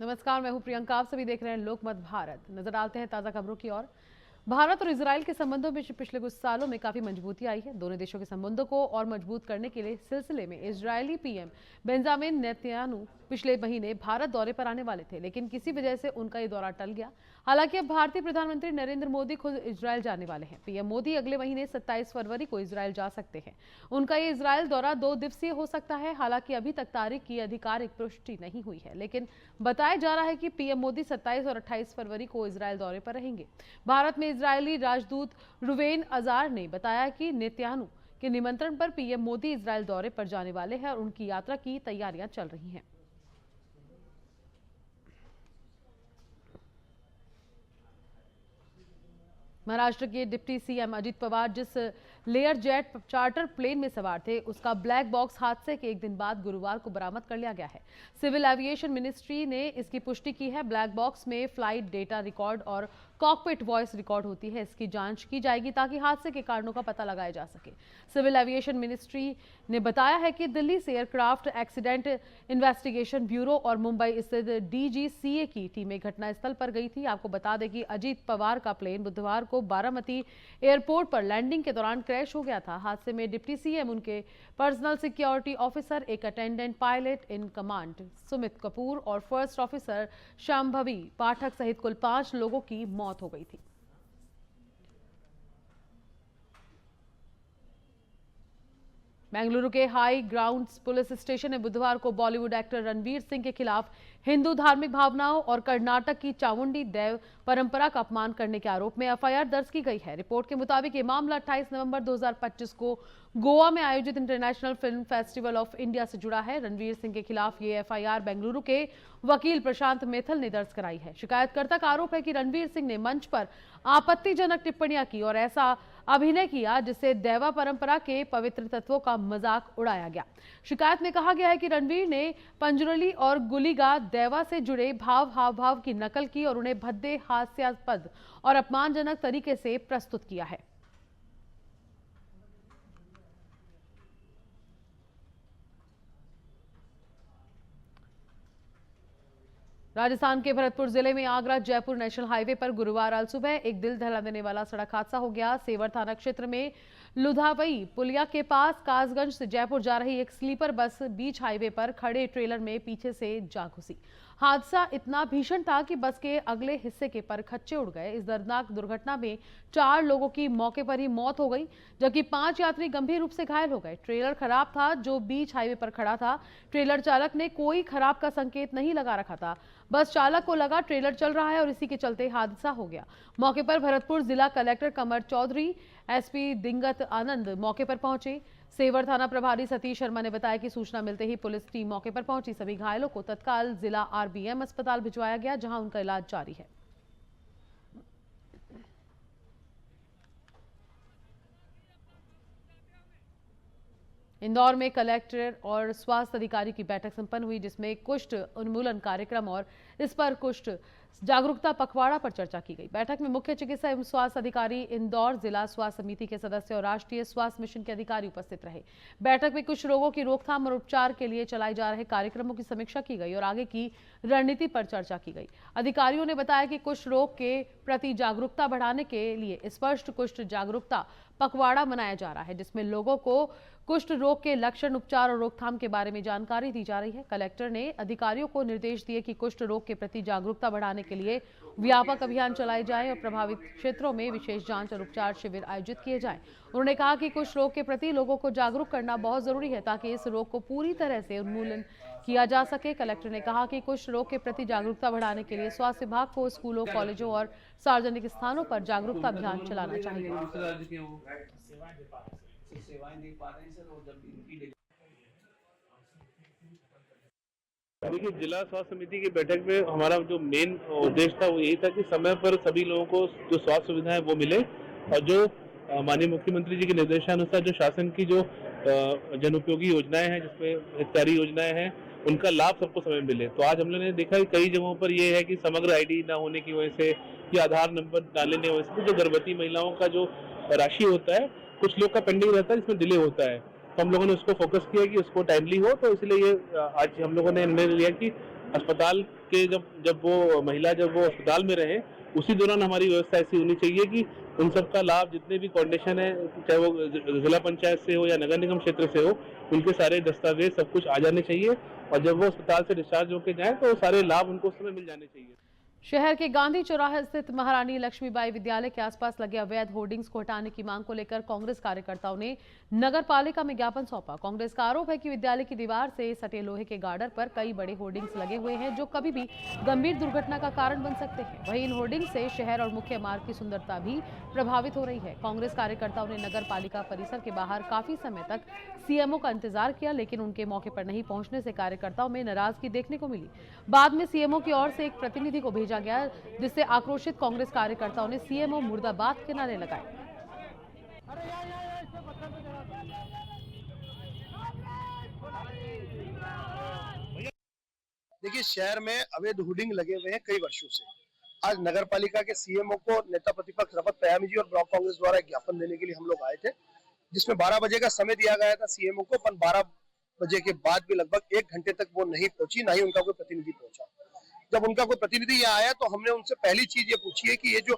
नमस्कार, मैं हूं प्रियंका। आप सभी देख रहे हैं लोकमत भारत। नजर डालते हैं ताजा खबरों की ओर। भारत और इजराइल के संबंधों में पिछले कुछ सालों में काफी मजबूती आई है। दोनों देशों के संबंधों को और मजबूत करने के लिए सिलसिले में इजरायली पीएम बेंजामिन नेतन्याहू पिछले महीने भारत दौरे पर आने वाले थे, लेकिन किसी वजह से उनका ये दौरा टल गया। हालांकि अब भारतीय प्रधानमंत्री नरेंद्र मोदी खुद इजरायल जाने वाले हैं। पीएम मोदी अगले महीने 27 फरवरी को इजरायल जा सकते हैं। उनका ये इजरायल दौरा 2 दिवसीय हो सकता है। हालांकि अभी तक तारीख की आधिकारिक पुष्टि नहीं हुई है, लेकिन बताया जा रहा है कि पीएम मोदी 27 और 28 फरवरी को इजरायल दौरे पर रहेंगे। भारत में इजरायली राजदूत रुवेन अजार ने बताया कि नेतन्याहू के निमंत्रण पर पीएम मोदी इजरायल दौरे पर जाने वाले हैं और उनकी यात्रा की तैयारियां चल रही हैं। महाराष्ट्र के डिप्टी सीएम अजित पवार जिस लेयर जेट चार्टर प्लेन में सवार थे, उसका ब्लैक बॉक्स हादसे के एक दिन बाद गुरुवार को बरामद कर लिया गया है। सिविल एविएशन मिनिस्ट्री ने इसकी पुष्टि की है। ब्लैक बॉक्स में फ्लाइट डेटा रिकॉर्ड और कॉकपिट वॉइस रिकॉर्ड होती है। इसकी जांच की जाएगी ताकि हादसे के कारणों का पता लगाया जा सके। सिविल एविएशन मिनिस्ट्री ने बताया है कि दिल्ली से एयरक्राफ्ट एक्सीडेंट इन्वेस्टिगेशन ब्यूरो और मुंबई स्थित डीजीसीए की टीमें घटनास्थल पर गई थी। आपको बता दें कि अजित पवार का प्लेन बुधवार को बारामती एयरपोर्ट पर लैंडिंग के दौरान क्रैश हो गया था। हादसे में डिप्टी सीएम, उनके पर्सनल सिक्योरिटी ऑफिसर, एक attendant pilot in command Sumit Kapoor और फर्स्ट ऑफिसर शांभवी पाठक सहित कुल 5 लोगों की मौत हो गई थी। बेंगलुरु के हाई ग्राउंड्स पुलिस स्टेशन ने बुधवार को बॉलीवुड एक्टर रणवीर सिंह के खिलाफ हिंदू धार्मिक भावनाओं और कर्नाटक की चामुंडी देव परंपरा का अपमान करने के आरोप में एफआईआर दर्ज की गई है। रिपोर्ट के मुताबिक ये मामला 28 नवंबर 2025 को गोवा में आयोजित international film festival of India से जुड़ा है। रणवीर सिंह के खिलाफ ये एफआईआर बेंगलुरु के वकील प्रशांत मेथल ने दर्ज कराई है। शिकायतकर्ता का आरोप है कि रणवीर सिंह ने मंच पर आपत्तिजनक टिप्पणियां की और ऐसा अभिनय किया जिससे देवा परंपरा के पवित्र तत्वों का मजाक उड़ाया गया। शिकायत में कहा गया है कि रणवीर ने पंजरली और गुलिगा देवा से जुड़े हाव भाव की नकल की और उन्हें भद्दे, हास्यास्पद और अपमानजनक तरीके से प्रस्तुत किया है। राजस्थान के भरतपुर जिले में आगरा जयपुर नेशनल हाईवे पर गुरुवार अल सुबह एक दिल दहला देने वाला सड़क हादसा हो गया। सेवर थाना क्षेत्र में लुधावई पुलिया के पास कासगंज से जयपुर जा रही एक स्लीपर बस बीच हाईवे पर खड़े ट्रेलर में पीछे से जा घुसी। हादसा इतना भीषण था कि बस के अगले हिस्से के परखच्चे उड़ गए। इस दर्दनाक दुर्घटना में 4 लोगों की मौके पर ही मौत हो गई, जबकि 5 यात्री गंभीर रूप से घायल हो गए। ट्रेलर खराब था जो बीच हाईवे पर खड़ा था। ट्रेलर चालक ने कोई खराब का संकेत नहीं लगा रखा था। बस चालक को लगा ट्रेलर चल रहा है और इसी के चलते हादसा हो गया। मौके पर भरतपुर जिला कलेक्टर कमर चौधरी, एसपी दिंगत आनंद मौके पर पहुंचे। सेवर थाना प्रभारी सतीश शर्मा ने बताया कि सूचना मिलते ही पुलिस टीम मौके पर पहुंची। सभी घायलों को तत्काल जिला आरबीएम अस्पताल भिजवाया गया, जहां उनका इलाज जारी है। इंदौर में कलेक्टर और स्वास्थ्य अधिकारी की बैठक संपन्न हुई, जिसमें कुष्ठ उन्मूलन कार्यक्रम और इस पर कुष्ठ जागरूकता पखवाड़ा पर चर्चा की गई। बैठक में मुख्य चिकित्सा एवं स्वास्थ्य अधिकारी, इंदौर जिला स्वास्थ्य समिति के सदस्य और राष्ट्रीय स्वास्थ्य मिशन के अधिकारी उपस्थित रहे। बैठक में कुष्ठ रोगों की रोकथाम और उपचार के लिए चलाए जा रहे कार्यक्रमों की समीक्षा की गई और आगे की रणनीति पर चर्चा की गई। अधिकारियों ने बताया कि कुष्ठ रोग के प्रति जागरूकता बढ़ाने के लिए स्पष्ट कुष्ठ जागरूकता पखवाड़ा मनाया जा रहा है, जिसमें लोगों को कुष्ठ रोग के लक्षण, उपचार और रोकथाम के बारे में जानकारी दी जा रही है। कलेक्टर ने अधिकारियों को निर्देश दिए कि कुष्ठ रोग के प्रति जागरूकता बढ़ाने के लिए व्यापक अभियान चलाए जाएं और प्रभावित क्षेत्रों में विशेष जांच और उपचार शिविर आयोजित किए जाएं। उन्होंने कहा कि कुष्ठ रोग के प्रति लोगों को जागरूक करना बहुत जरूरी है ताकि इस रोग को पूरी तरह से उन्मूलन किया जा सके। कलेक्टर ने कहा कि कुष्ठ रोग के प्रति जागरूकता बढ़ाने के लिए स्वास्थ्य विभाग को स्कूलों, कॉलेजों और सार्वजनिक स्थानों पर जागरूकता अभियान चलाना चाहिए। देखिए, जिला स्वास्थ्य समिति की बैठक में हमारा जो मेन उद्देश्य था वो यही था कि समय पर सभी लोगों को जो स्वास्थ्य सुविधाएं वो मिले और जो माननीय मुख्यमंत्री जी के निर्देशानुसार जो शासन की जो जनउपयोगी योजनाएं हैं, जिसमें हितकारी योजनाएं हैं, उनका लाभ सबको समय मिले। तो आज हम लोगों ने देखा कि कई जगहों पर ये है कि समग्र आईडी ना होने की वजह से या आधार नंबर डालने की वजह से जो गर्भवती महिलाओं का जो राशि होता है, कुछ लोग का पेंडिंग रहता है, जिसमें डिले होता है। तो हम लोगों ने उसको फोकस किया कि उसको टाइमली हो, तो इसलिए ये आज हम लोगों ने निर्णय लिया कि अस्पताल के जब वो महिला जब वो अस्पताल में रहे, उसी दौरान हमारी व्यवस्था ऐसी होनी चाहिए कि उन सबका लाभ जितने भी कोऑर्डिनेशन है, चाहे वो जिला पंचायत से हो या नगर निगम क्षेत्र से हो, उनके सारे दस्तावेज सब कुछ आ जाने चाहिए और जब वो अस्पताल से डिस्चार्ज होकर जाएं तो सारे लाभ उनको उस समय मिल जाने चाहिए। शहर के गांधी चौराहे स्थित महारानी लक्ष्मीबाई विद्यालय के आसपास लगे अवैध होर्डिंग्स को हटाने की मांग को लेकर कांग्रेस कार्यकर्ताओं ने नगर पालिका में ज्ञापन सौंपा। कांग्रेस का आरोप है कि विद्यालय की दीवार से सटे लोहे के गार्डर पर कई बड़े होर्डिंग्स लगे हुए हैं जो कभी भी गंभीर दुर्घटना का कारण बन सकते हैं। वहीं इन होर्डिंग्स से शहर और मुख्य मार्ग की सुंदरता भी प्रभावित हो रही है। कांग्रेस कार्यकर्ताओं ने नगर पालिका परिसर के बाहर काफी समय तक सीएमओ का इंतजार किया, लेकिन उनके मौके पर नहीं पहुंचने से कार्यकर्ताओं में नाराजगी देखने को मिली। बाद में सीएमओ की ओर से एक प्रतिनिधि को भेजा गया, जिससे आक्रोशित कांग्रेस कार्यकर्ताओं ने सीएमओ मुर्दाबाद के नारे लगाए। देखिए, शहर में अवैध होर्डिंग लगे हुए हैं कई वर्षों से। आज नगर पालिका के सीएमओ को नेता प्रतिपक्ष रफत पयामी जी और ब्लॉक कांग्रेस द्वारा ज्ञापन देने के लिए हम लोग आए थे, जिसमें 12 बजे का समय दिया गया था सीएमओ को, पर 12 बजे के बाद भी लगभग 1 घंटे तक वो नहीं पहुंची, ना ही उनका कोई प्रतिनिधि पहुंचा। जब उनका कोई प्रतिनिधि यहाँ आया तो हमने उनसे पहली चीज ये पूछी है कि ये जो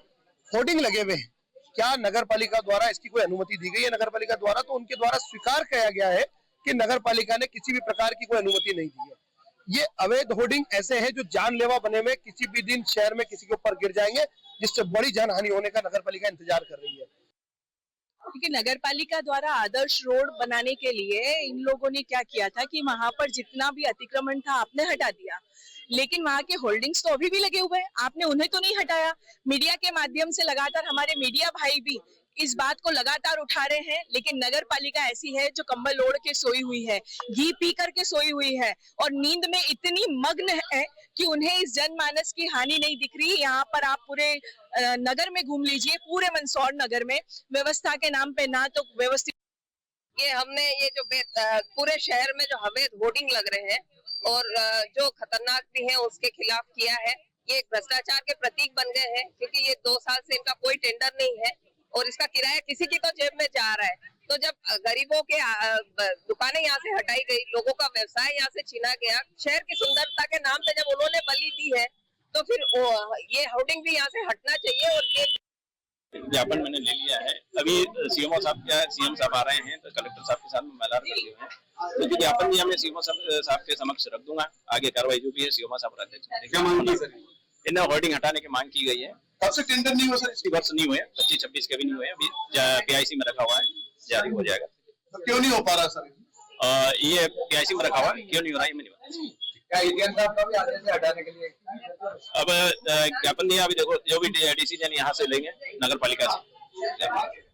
होर्डिंग लगे हुए हैं, क्या नगर पालिका द्वारा इसकी कोई अनुमति दी गई है? नगर पालिका द्वारा तो उनके द्वारा स्वीकार किया गया है कि नगर पालिका ने किसी भी प्रकार की कोई अनुमति नहीं दी है। ये अवैध होर्डिंग ऐसे हैं जो जानलेवा बने हुए, किसी भी दिन शहर में किसी के ऊपर गिर जाएंगे, जिससे बड़ी जानहानि होने का नगर पालिका इंतजार कर रही है। क्योंकि नगर पालिका द्वारा आदर्श रोड बनाने के लिए इन लोगों ने क्या किया था कि वहां पर जितना भी अतिक्रमण था आपने हटा दिया, लेकिन वहां के होल्डिंग्स तो अभी भी लगे हुए हैं, आपने उन्हें तो नहीं हटाया। मीडिया के माध्यम से लगातार हमारे मीडिया भाई भी इस बात को लगातार उठा रहे हैं, लेकिन नगर पालिका ऐसी है जो कंबल ओढ़ के सोई हुई है, घी पी करके सोई हुई है और नींद में इतनी मग्न है कि उन्हें इस जनमानस की हानि नहीं दिख रही। यहाँ पर आप पूरे नगर में घूम लीजिए, पूरे मंदसौर नगर में व्यवस्था के नाम पे ना तो व्यवस्थित, ये जो पूरे शहर में जो अवैध होर्डिंग लग रहे हैं और जो खतरनाक भी है उसके खिलाफ किया है। ये एक भ्रष्टाचार के प्रतीक बन गए हैं, क्योंकि ये 2 साल से इनका कोई टेंडर नहीं है और इसका किराया किसी की तो जेब में जा रहा है। तो जब गरीबों के दुकानें यहाँ से हटाई गई, लोगों का व्यवसाय यहाँ से छीना गया, शहर की सुंदरता के नाम पे जब उन्होंने बलि दी है, तो फिर ये होर्डिंग भी यहाँ से हटना चाहिए। और ये ज्ञापन मैंने ले लिया है। अभी सीएम साहब आ रहे हैं तो कलेक्टर साहब के साथ में मैदान लगे हुए हैं, तो जो ज्ञापन दिया मैं सीएम साहब के समक्ष रख दूंगा। आगे कार्रवाई जो भी है सीएम साहब क्या मांग की सर? इन्हें होर्डिंग हटाने की मांग की गई है। कब से टेंडर नहीं हुआ सर? इसी वर्ष नहीं हुए, 25-26 के भी नहीं हुए, अभी पीआईसी में रखा हुआ है, जारी हो जाएगा। तो क्यों नहीं हो पा रहा सर? ये पीआईसी में रखा हुआ है, क्यों नहीं हो रहा है मैं नहीं बता। क्या ईडीएम साहब का भी आदेश है हटाने के लिए? अब ज्ञापन दिया, अभी देखो जो भी डिसीजन यहाँ से लेंगे नगर पालिका से।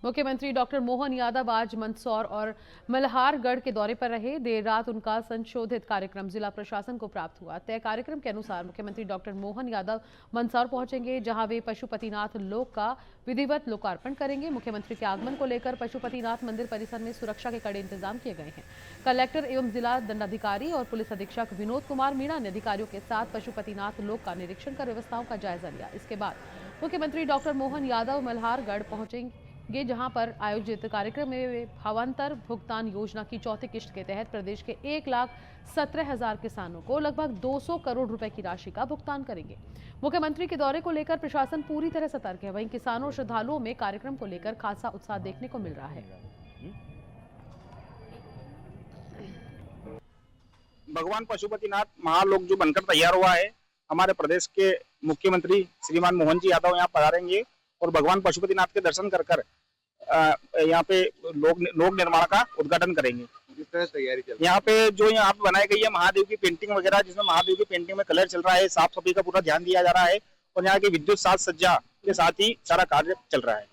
मुख्यमंत्री डॉक्टर मोहन यादव आज मंदसौर और मल्हारगढ़ के दौरे पर रहे। देर रात उनका संशोधित कार्यक्रम जिला प्रशासन को प्राप्त हुआ। तय कार्यक्रम के अनुसार मुख्यमंत्री डॉक्टर मोहन यादव मंदसौर पहुंचेंगे, जहां वे पशुपतिनाथ लोक का विधिवत लोकार्पण करेंगे। मुख्यमंत्री के आगमन को लेकर पशुपतिनाथ मंदिर परिसर में सुरक्षा के कड़े इंतजाम किए गए हैं। कलेक्टर एवं जिला दंडाधिकारी और पुलिस अधीक्षक विनोद कुमार मीणा ने अधिकारियों के साथ पशुपतिनाथ लोक का निरीक्षण कर व्यवस्थाओं का जायजा लिया। इसके बाद मुख्यमंत्री डॉक्टर मोहन यादव मल्हारगढ़ पहुंचेंगे, जहां पर आयोजित कार्यक्रम में भावांतर भुगतान योजना की चौथी किश्त के तहत प्रदेश के 1,17,000 किसानों को लगभग 200 करोड़ रुपए की राशि का भुगतान करेंगे। मुख्यमंत्री के दौरे को लेकर प्रशासन पूरी तरह सतर्क है। वहीं किसानों और श्रद्धालुओं में कार्यक्रम को लेकर खासा उत्साह देखने को मिल रहा है। भगवान पशुपतिनाथ महालोक जो बनकर तैयार हुआ है, हमारे प्रदेश के मुख्यमंत्री श्रीमान मोहन जी यादव यहाँ पधारेंगे और भगवान पशुपतिनाथ के दर्शन कर यहाँ पे लोक निर्माण का उद्घाटन करेंगे। जिस तरह तैयारी चल यहाँ पे जो यहाँ पे बनाई गई है महादेव की पेंटिंग वगैरह, जिसमें महादेव की पेंटिंग में कलर चल रहा है, साफ सफाई का पूरा ध्यान दिया जा रहा है और यहाँ की विद्युत साज सज्जा के साथ ही सारा कार्य चल रहा है।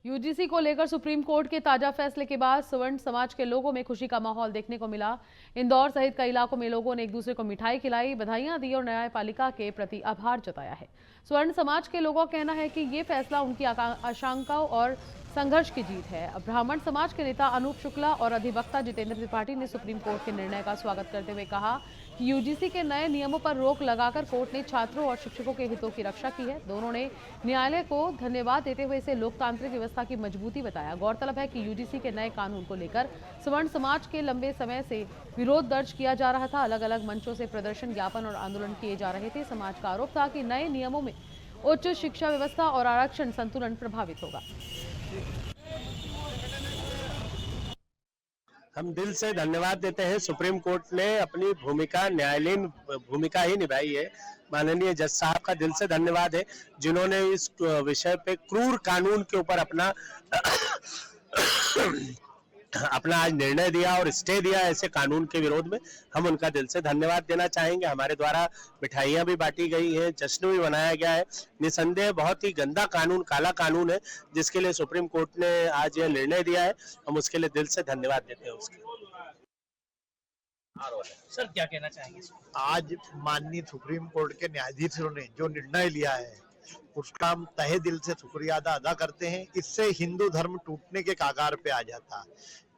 यूजीसी को लेकर सुप्रीम कोर्ट के ताजा फैसले के बाद स्वर्ण समाज के लोगों में खुशी का माहौल देखने को मिला। इंदौर सहित कई इलाकों में लोगों ने एक दूसरे को मिठाई खिलाई, बधाइयां दी और न्यायपालिका के प्रति आभार जताया है। स्वर्ण समाज के लोगों का कहना है कि ये फैसला उनकी आशंकाओं और संघर्ष की जीत है। अब ब्राह्मण समाज के नेता अनूप शुक्ला और अधिवक्ता जितेंद्र त्रिपाठी ने सुप्रीम कोर्ट के निर्णय का स्वागत करते हुए कहा कि यूजीसी के नए नियमों पर रोक लगाकर कोर्ट ने छात्रों और शिक्षकों के हितों की रक्षा की है। दोनों ने न्यायालय को धन्यवाद देते हुए इसे लोकतांत्रिक व्यवस्था की मजबूती बताया। गौरतलब है कि यूजीसी के नए कानून को लेकर सवर्ण समाज के लंबे समय से विरोध दर्ज किया जा रहा था। अलग अलग मंचों से प्रदर्शन, ज्ञापन और आंदोलन किए जा रहे थे। समाज का आरोप था कि नए नियमों में उच्च शिक्षा व्यवस्था और आरक्षण संतुलन प्रभावित होगा। हम दिल से धन्यवाद देते हैं। सुप्रीम कोर्ट ने अपनी भूमिका, न्यायालयीन भूमिका ही निभाई है। माननीय जज साहब का दिल से धन्यवाद है, जिन्होंने इस विषय पे क्रूर कानून के ऊपर अपना आज निर्णय दिया और स्टे दिया ऐसे कानून के विरोध में। हम उनका दिल से धन्यवाद देना चाहेंगे। हमारे द्वारा मिठाइयाँ भी बांटी गई हैं, जश्न भी मनाया गया है। निसंदेह बहुत ही गंदा कानून, काला कानून है, जिसके लिए सुप्रीम कोर्ट ने आज यह निर्णय दिया है। हम उसके लिए दिल से धन्यवाद देते हैं उसके। सर क्या कहना चाहेंगे? आज माननीय सुप्रीम कोर्ट के न्यायाधीशों ने जो निर्णय लिया है उसका हम तहे दिल से शुक्रिया अदा करते हैं। इससे हिंदू धर्म टूटने के कगार पे आ जाता।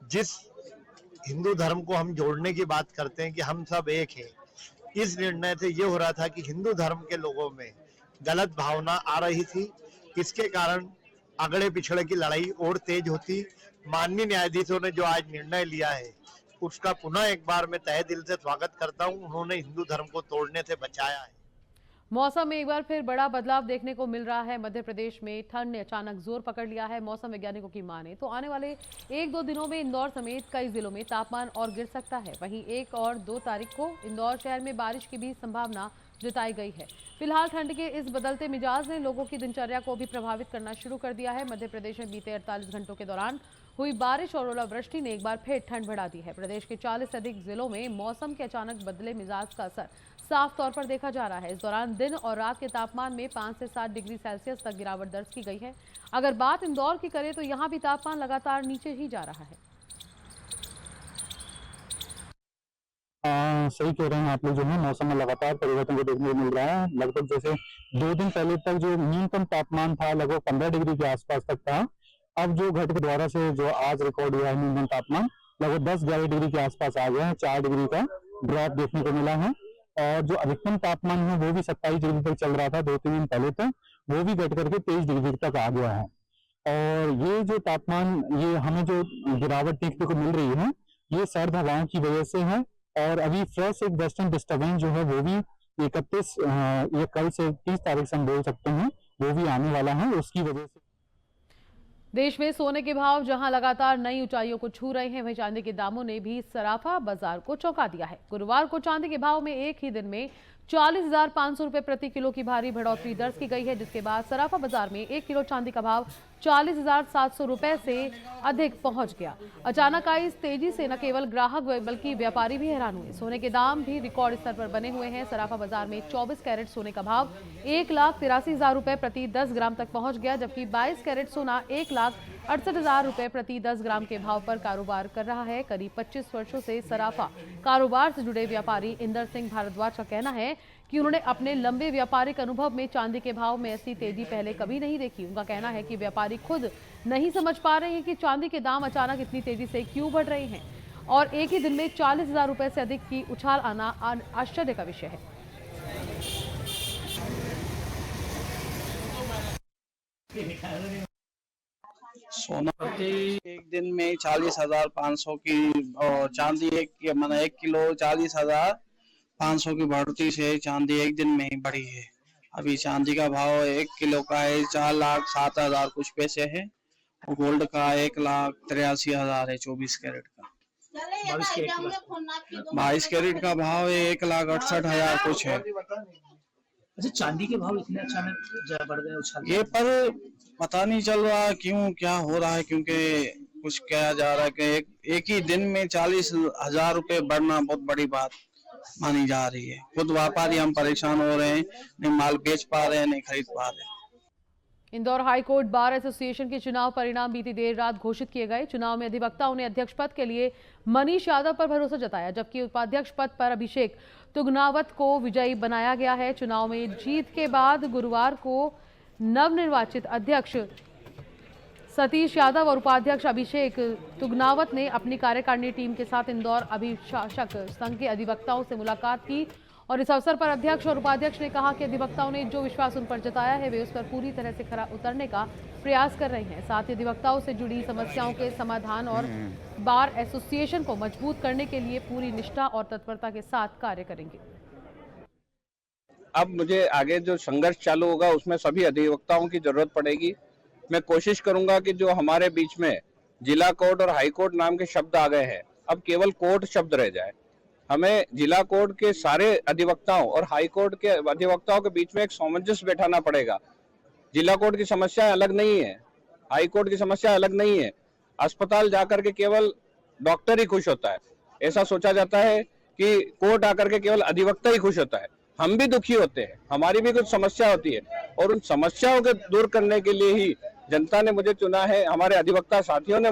जिस हिंदू धर्म को हम जोड़ने की बात करते हैं कि हम सब एक हैं, इस निर्णय से ये हो रहा था कि हिंदू धर्म के लोगों में गलत भावना आ रही थी। इसके कारण अगड़े पिछड़े की लड़ाई और तेज होती। माननीय न्यायाधीशों ने जो आज निर्णय लिया है उसका पुनः एक बार मैं तहे दिल से स्वागत करता हूं। उन्होंने हिंदू धर्म को तोड़ने से बचाया है। मौसम में एक बार फिर बड़ा बदलाव देखने को मिल रहा है। मध्य प्रदेश में ठंड ने अचानक जोर पकड़ लिया है। मौसम वैज्ञानिकों की माने तो आने वाले 1-2 दिनों में इंदौर समेत कई जिलों में तापमान और गिर सकता है। वहीं 1 और 2 तारीख को इंदौर शहर में बारिश की भी संभावना जताई गई है। फिलहाल ठंड के इस बदलते मिजाज ने लोगों की दिनचर्या को भी प्रभावित करना शुरू कर दिया है। मध्य प्रदेश में बीते 48 घंटों के दौरान हुई बारिश और ओलावृष्टि ने एक बार फिर ठंड बढ़ा दी है। प्रदेश के 40 से अधिक जिलों में मौसम के अचानक बदले मिजाज का असर साफ तौर पर देखा जा रहा है। इस दौरान दिन और रात के तापमान में 5 से 7 डिग्री सेल्सियस तक गिरावट दर्ज की गई है। अगर बात इंदौर की करें तो यहाँ भी तापमान लगातार नीचे ही जा रहा है। सही कह रहे हैं आप लोग। जो है मौसम में लगातार परिवर्तन को देखने को मिल रहा है। लगभग जैसे 2 दिन पहले तक जो न्यूनतम तापमान था लगभग 15 डिग्री के आसपास तक था। अब जो घट के द्वारा से जो आज रिकॉर्ड हुआ है न्यूनतम तापमान लगभग 10-11 डिग्री के आसपास आ गया है। 4 डिग्री का ड्रॉप देखने को मिला है। और जो अधिकतम तापमान है वो भी 27 डिग्री तक चल रहा था 2-3 दिन पहले तक, वो भी घट करके 23 डिग्री तक आ गया है। और ये जो तापमान, ये हमें जो गिरावट देखने को मिल रही है ये सर्द हवाओं की वजह से है। और अभी फ्रेश एक वेस्टर्न डिस्टर्बेंस जो है वो भी 31 ये कल से 30 तारीख से हम बोल सकते हैं वो भी आने वाला है। उसकी वजह से देश में सोने के भाव जहां लगातार नई ऊंचाइयों को छू रहे हैं, वहीं चांदी के दामों ने भी सराफा बाजार को चौंका दिया है। गुरुवार को चांदी के भाव में एक ही दिन में 40,500 रुपए प्रति किलो की भारी बढ़ोतरी दर्ज की गई है, जिसके बाद सराफा बाजार में 1 किलो चांदी का भाव 40,700 रुपए से अधिक पहुंच गया। अचानक आई इस तेजी से न केवल ग्राहक बल्कि व्यापारी भी हैरान हुए। सोने के दाम भी रिकॉर्ड स्तर पर बने हुए हैं। सराफा बाजार में 24 कैरेट सोने का भाव 1,83,000 रुपए प्रति 10 ग्राम तक पहुंच गया, जबकि 22 कैरेट सोना 1,68,000 रुपए प्रति 10 ग्राम के भाव पर कारोबार कर रहा है। करीब 25 वर्षों से सराफा कारोबार से जुड़े व्यापारी इंदर सिंह भारद्वाज का कहना है कि उन्होंने अपने लंबे व्यापारिक अनुभव में चांदी के भाव में ऐसी तेजी पहले कभी नहीं देखी। उनका कहना है कि व्यापारी खुद नहीं समझ पा रहे हैं कि चांदी के दाम अचानक इतनी तेजी से क्यों बढ़ रहे हैं और एक ही दिन में 40,000 रुपए से अधिक की उछाल आना आश्चर्य का विषय है। सोना एक दिन में 40,500 की और चांदी 1 किलो 40,500 की बढ़ोतरी से चांदी एक दिन में ही बढ़ी है। अभी चांदी का भाव 1 किलो का है 4,07,000 कुछ पैसे है और गोल्ड का 1,83,000 है 24 कैरेट का। 22 कैरेट का भाव है 1,68,000 कुछ है। अच्छा, चांदी के भाव इतने अचानक बढ़ गए उछाल? ये पर पता नहीं चल रहा क्यों, क्या हो रहा है, क्योंकि कुछ कहा जा रहा है कि एक ही दिन में 40,000 रुपए बढ़ना बहुत बड़ी बात मानी जा रही है। खुद व्यापारी हम परेशान हो रहे हैं, नहीं माल बेच पा रहे हैं, नहीं खरीद पा रहे हैं। इंदौर हाईकोर्ट बार एसोसिएशन के चुनाव परिणाम बीती देर रात घोषित किए गए। चुनाव में अधिवक्ताओं ने अध्यक्ष पद के लिए मनीष यादव पर भरोसा जताया, जबकि उपाध्यक्ष पद पर अभिषेक तुगनावत को विजयी बनाया गया है। चुनाव में जीत के बाद गुरुवार को नवनिर्वाचित अध्यक्ष सतीश यादव और उपाध्यक्ष अभिषेक तुगनावत ने अपनी कार्यकारिणी टीम के साथ इंदौर अभिशासक संघ के अधिवक्ताओं से मुलाकात की और इस अवसर पर अध्यक्ष और उपाध्यक्ष ने कहा कि अधिवक्ताओं ने जो विश्वास उन पर जताया है वे उस पर पूरी तरह से खरा उतरने का प्रयास कर रहे हैं। साथ ही अधिवक्ताओं से जुड़ी समस्याओं के समाधान और बार एसोसिएशन को मजबूत करने के लिए पूरी निष्ठा और तत्परता के साथ कार्य करेंगे। अब मुझे आगे जो संघर्ष चालू होगा उसमें सभी अधिवक्ताओं की जरूरत पड़ेगी। मैं कोशिश करूंगा कि जो हमारे बीच में जिला कोर्ट और हाई कोर्ट नाम के शब्द आ गए हैं, अब केवल कोर्ट शब्द रह जाए। हमें जिला कोर्ट के सारे अधिवक्ताओं और हाई कोर्ट के अधिवक्ताओं के बीच में एक सामंजस्य बैठाना पड़ेगा। जिला कोर्ट की समस्या अलग नहीं है, हाई कोर्ट की समस्या अलग नहीं है। अस्पताल जाकर के केवल डॉक्टर ही खुश होता है, ऐसा सोचा जाता है कि कोर्ट आकर के केवल अधिवक्ता ही खुश होता है। हम भी दुखी होते हैं, हमारी भी कुछ समस्या होती है और उन समस्याओं को दूर करने के लिए ही जनता ने मुझे चुना है, हमारे अधिवक्ता साथियों ने।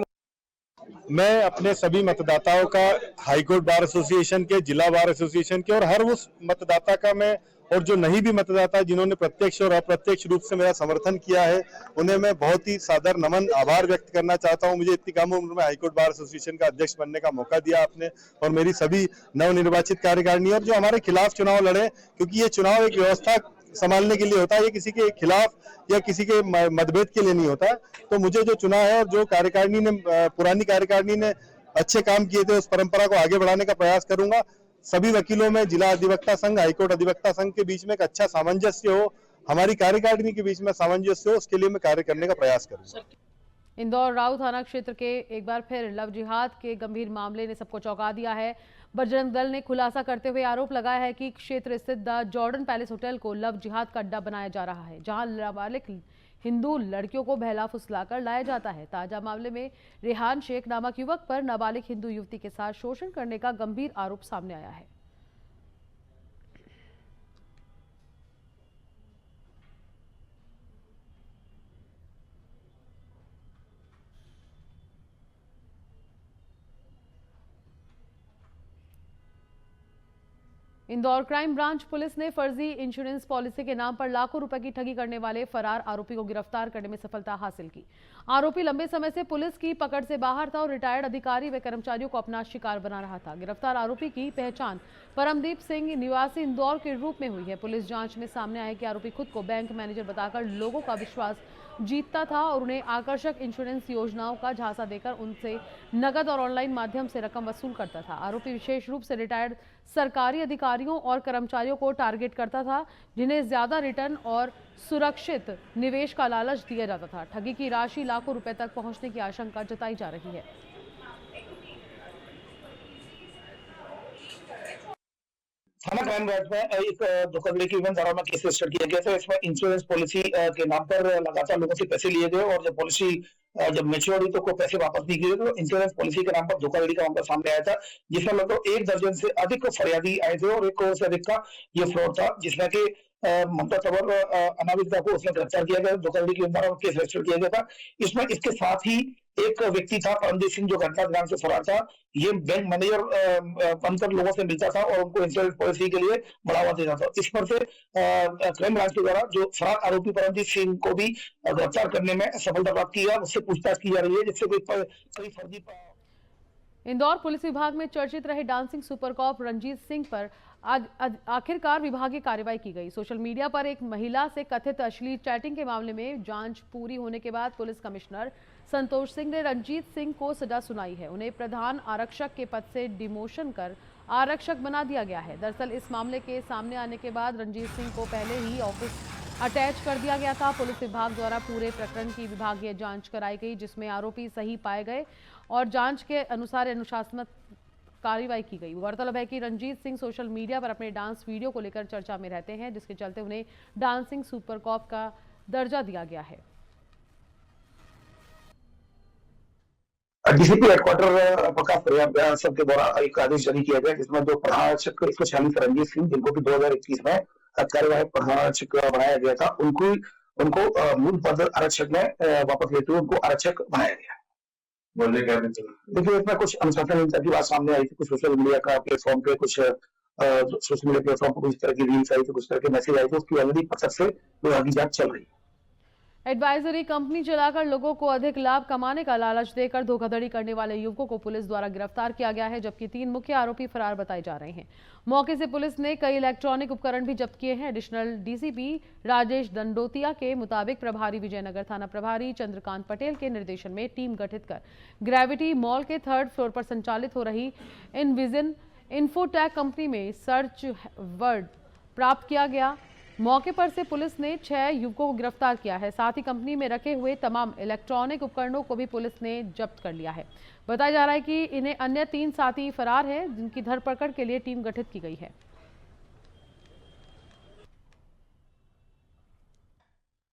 मैं अपने सभी मतदाताओं का हाई कोर्ट बार एसोसिएशन के, जिला बार एसोसिएशन के और हर उस मतदाता का मैं, और जो नहीं भी मतदाता जिन्होंने प्रत्यक्ष और अप्रत्यक्ष रूप से मेरा समर्थन किया है, उन्हें मैं बहुत ही सादर नमन आभार व्यक्त करना चाहता हूं। मुझे इतनी कम उम्र में हाई कोर्ट बार एसोसिएशन का अध्यक्ष बनने का मौका दिया आपने और मेरी सभी नवनिर्वाचित कार्यकारिणी और जो हमारे खिलाफ चुनाव लड़े, क्योंकि ये चुनाव एक व्यवस्था संभालने के लिए होता है, ये किसी के खिलाफ या किसी के मतभेद के लिए नहीं होता। तो मुझे जो चुना है और जो कार्यकारिणी ने, पुरानी कार्यकारिणी ने अच्छे काम किए थे, उस परंपरा को आगे बढ़ाने का प्रयास करूंगा। सभी वकीलों में जिला अधिवक्ता संघ, हाईकोर्ट अधिवक्ता संघ के बीच में एक अच्छा सामंजस्य हो, हमारी कार्यकारिणी के बीच में सामंजस्य हो, उसके लिए मैं कार्य करने का प्रयास करूंगा। इंदौर राऊ थाना क्षेत्र के एक बार फिर लव जिहाद के गंभीर मामले ने सबको चौंका दिया है। बजरंग दल ने खुलासा करते हुए आरोप लगाया है कि क्षेत्र स्थित द जॉर्डन पैलेस होटल को लव जिहाद का अड्डा बनाया जा रहा है, जहां नाबालिग हिंदू लड़कियों को बहला फुसलाकर लाया जाता है। ताजा मामले में रेहान शेख नामक युवक पर नाबालिग हिंदू युवती के साथ शोषण करने का गंभीर आरोप सामने आया है। इंदौर क्राइम ब्रांच पुलिस ने फर्जी इंश्योरेंस पॉलिसी के नाम पर लाखों रुपए की ठगी करने वाले फरार आरोपी को गिरफ्तार करने में सफलता हासिल की। आरोपी लंबे समय से पुलिस की पकड़ से बाहर था और रिटायर्ड अधिकारी व कर्मचारियों को अपना शिकार बना रहा था। गिरफ्तार आरोपी की पहचान परमदीप सिंह निवासी इंदौर के रूप में हुई है। पुलिस जांच में सामने आया कि आरोपी खुद को बैंक मैनेजर बताकर लोगों का विश्वास जीतता था और उन्हें आकर्षक इंश्योरेंस योजनाओं का झांसा देकर उनसे नकद और ऑनलाइन माध्यम से रकम वसूल करता था। आरोपी विशेष रूप से रिटायर्ड सरकारी अधिकारियों और कर्मचारियों को टारगेट करता था, जिन्हें ज्यादा रिटर्न और सुरक्षित निवेश का लालच दिया जाता था। ठगी की राशि लाखों रुपए तक पहुंचने की आशंका जताई जा रही है। थाना क्राइम ब्रांच में एक धोखाधड़ी की धारा में केस रजिस्टर किया गया था। इसमें इंश्योरेंस पॉलिसी के नाम पर लगातार लोगों से पैसे लिए गए और जब पॉलिसी जब मैच्योर हुई तो कोई पैसे वापस नहीं किए। तो इंश्योरेंस पॉलिसी के नाम पर धोखाधड़ी का मामला सामने आया था, जिसमें लगभग 1 दर्जन से अधिक फरियादी आए थे और 1 करोड़ से अधिक का ये फ्रॉड था, जिसमें कि ममता तंवर अनामिका को उसमें गिरफ्तार किया गया, धोखाधड़ी की धारा में केस रजिस्टर किया गया था। इसमें इसके साथ ही एक व्यक्ति था परमदीप सिंह, जो घटना ग्राम से फरार था। ये बैंक मैनेजर बनकर लोगों से मिलता था और उनको इंश्योरेंस पॉलिसी के लिए बढ़ावा देता था। इस पर से क्राइम ब्रांच के द्वारा जो फरार आरोपी परमदीप सिंह को भी गिरफ्तार करने में सफलता प्राप्त की है, उससे पूछताछ की जा रही है, जिससे कोई फर्जी। इंदौर पुलिस विभाग में चर्चित रहे dancing super cop Ranjit Singh पर आज आखिरकार विभागीय कार्रवाई की गई। सोशल मीडिया पर एक महिला से कथित अश्लील चैटिंग के मामले में जांच पूरी होने के बाद पुलिस कमिश्नर संतोष सिंह ने रंजीत सिंह को सजा सुनाई है। उन्हें प्रधान आरक्षक के पद से डिमोशन कर आरक्षक बना दिया गया है। दरअसल इस मामले के सामने आने के बाद रंजीत सिंह को पहले ही ऑफिस अटैच कर दिया गया था। पुलिस विभाग द्वारा पूरे प्रकरण की विभागीय जांच कराई गई, जिसमें आरोपी सही पाए गए और जांच के अनुसार अनुशासनात्मक कार्रवाई की गई। गौरतलब है कि रंजीत सिंह सोशल मीडिया पर अपने डांस वीडियो को लेकर चर्चा में रहते हैं, जिसके चलते उन्हें डांसिंग सुपर कॉप का दर्जा दिया गया है। डीसीपी हेडक्वार्टर प्रकाश सब के द्वारा एक आदेश जारी किया गया, जिसमें जो प्रधान आरक्षक 146 रंजीत सिंह, जिनको भी 2021 में कार्यवाहक प्रधान आरक्षक बनाया गया था, उनको मूल पद आरक्षक में वापस लेते हुए उनको आरक्षक बनाया गया। बोलने क्या देखिए, इसमें कुछ अनुशासनहीनता की बात सामने आई थी। कुछ सोशल मीडिया का प्लेटफॉर्म पे कुछ सोशल मीडिया प्लेटफॉर्म पर कुछ तरह की रील्स आई थी, कुछ तरह के मैसेज आए थे, उसकी ऑलरेडी पकड़ से विभागीय जांच चल रही है। एडवाइजरी कंपनी चलाकर लोगों को अधिक लाभ कमाने का लालच देकर धोखाधड़ी करने वाले युवकों को पुलिस द्वारा गिरफ्तार किया गया है, जबकि 3 मुख्य आरोपी फरार बताए जा रहे हैं। मौके से पुलिस ने कई इलेक्ट्रॉनिक उपकरण भी जब्त किए हैं। एडिशनल डीसीपी राजेश दंडोतिया के मुताबिक प्रभारी विजयनगर थाना प्रभारी चंद्रकांत पटेल के निर्देशन में टीम गठित कर ग्रेविटी मॉल के 3rd फ्लोर पर संचालित हो रही इनविजन इन्फोटेक कंपनी में सर्च वर्ड प्राप्त किया गया। मौके पर से पुलिस ने 6 युवकों को गिरफ्तार किया है। साथ ही कंपनी में रखे हुए तमाम इलेक्ट्रॉनिक उपकरणों को भी पुलिस ने जब्त कर लिया है। बताया जा रहा है कि इन्हें अन्य 3 साथी फरार हैं, जिनकी धरपकड़ के लिए टीम गठित की गई है।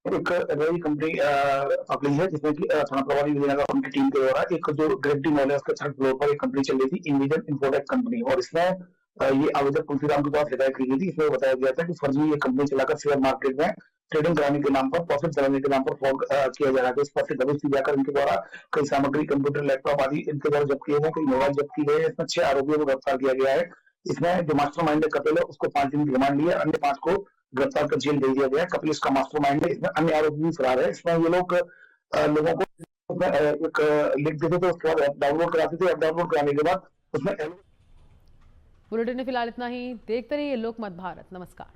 एक नई कंपनी पकड़ी है जिसमें कि थाना प्रभारी विजयनगर उनकी टीम के द्वारा एक जो ग्रेविटी मॉल है उसके 3rd फ्लोर पर एक कंपनी चल रही थी, इनविजन इन्फोटेक कंपनी, और इसमें ये आवेदक तुलसीराम के पास हिदायत की गई थी। इसमें बताया गया था कि फर्जी ये कंपनी चलाकर शेयर मार्केट में ट्रेडिंग कराने के नाम पर, प्रॉफिट चलाने के नाम पर फ्रॉड किया जा रहा है। इस पर से दबिश दी जाकर इनके द्वारा कई सामग्री, कंप्यूटर, लैपटॉप आदि इनके द्वारा जब्त किए गए, कई मोबाइल जब्त किए गए। इसमें 6 आरोपियों को गिरफ्तार किया गया है। इसमें जो मास्टरमाइंड है कपिल है, उसको 5 दिन की रिमांड लिया, अन्य 5 को गिरफ्तार कर जेल भेज दिया गया है। कपिल इसका मास्टरमाइंड है। इसमें अन्य आरोपी भी फरार है। इसमें ये लोग लोगों को एक लिंक देते थे, उसके बाद डाउनलोड कराते थे। डाउनलोड कराने के बाद उसमें बुलेटिन में फिलहाल इतना ही। देखते रहिए लोकमत भारत। नमस्कार।